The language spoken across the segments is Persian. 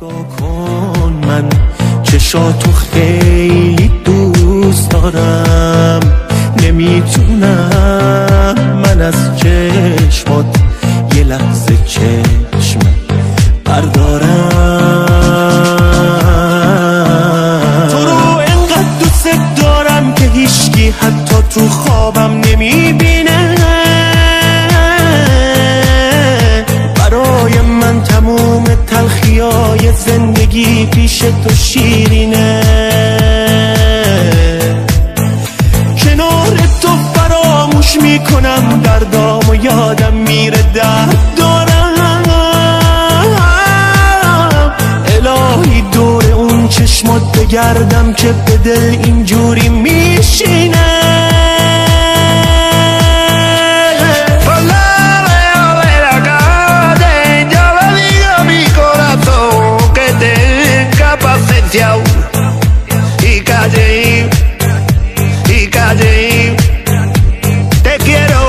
نگاه کن، من چشاتو خیلی دوست دارم، نمیتونم من از چشمات یه لحظه چشم بردارم. تو رو انقدر دوست دارم که هیچکی حتی تو خوابم نمیبینه، برای من تموم تلخیای زندگی پیش تو شیرینه. کنار تو فراموش میکنم دردام و یادم میره درد دارم. الهی دور اون چشمات بگردم که به دل اینجوری میشینه. Y calle, te quiero,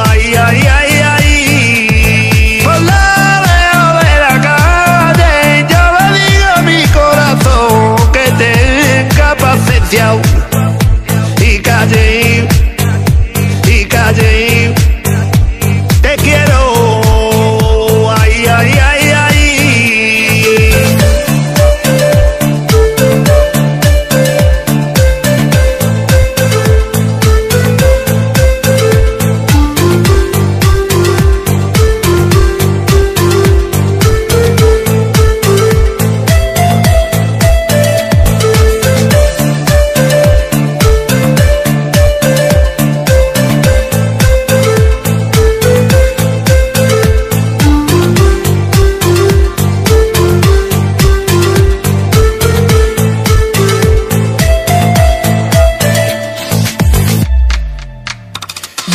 ay, ay, ay, ay. Por la veo de la calle, yo le digo a mi corazón que tenga paciencia. Y calle, te quiero, ay, ay, ay, ay.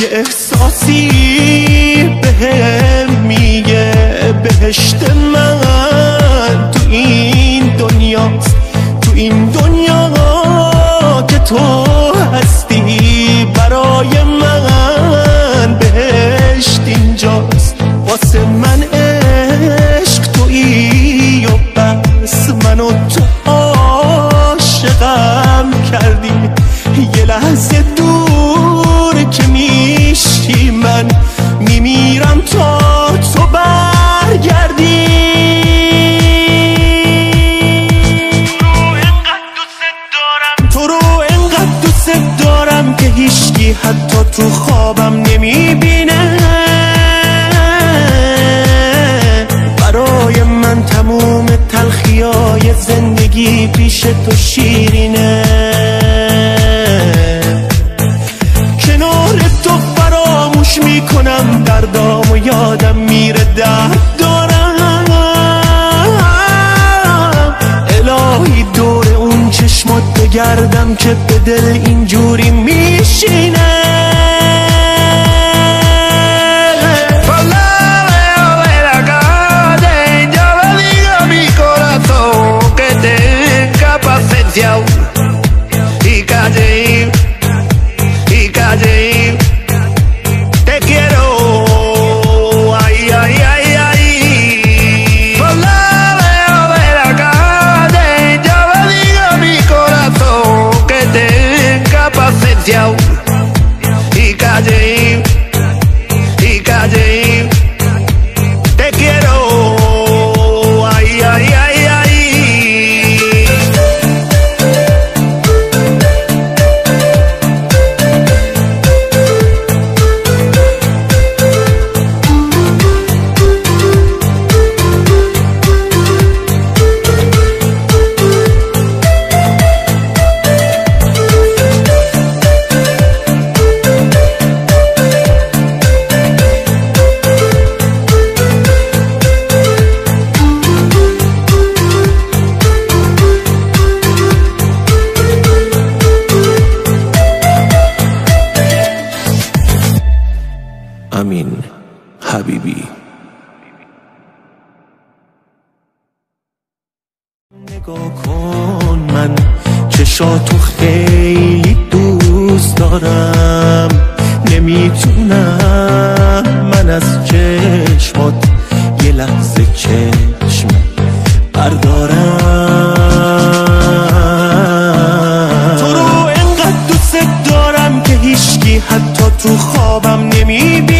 یه احساسی بهم میگه بهشت من تو این دنیاست، تو این دنیا که تو هستی برای من بهشت اینجاست. واسه من عشق تویی و بس، منو تو عاشقم کردی. یه لحظه دور که میشی من میمیرم تا تو برگردی. تو رو انقدر دوست دارم که هیچکی حتی تو خوابم نمیبینه، برای من تموم تلخیای زندگی پیش تو شیرینه. کنار تو فراموش میکنم دردام و یادم میره درد دارم. الهی دور اون چشمات بگردم که به دل اینجوری میشینه. Y calle, te quiero, ay, ay, ay, ay. Por la veo de la calle, yo le digo a mi corazón que tenga paciencia. Y calle, te quiero, ay, ay, ay, ay. امین حبیبی. نگاه کن، من چشاتو خیلی دوست دارم، نمیتونم من از چشمات یه لحظه چشم هیچکی حتی تو خوابم نمیبینه.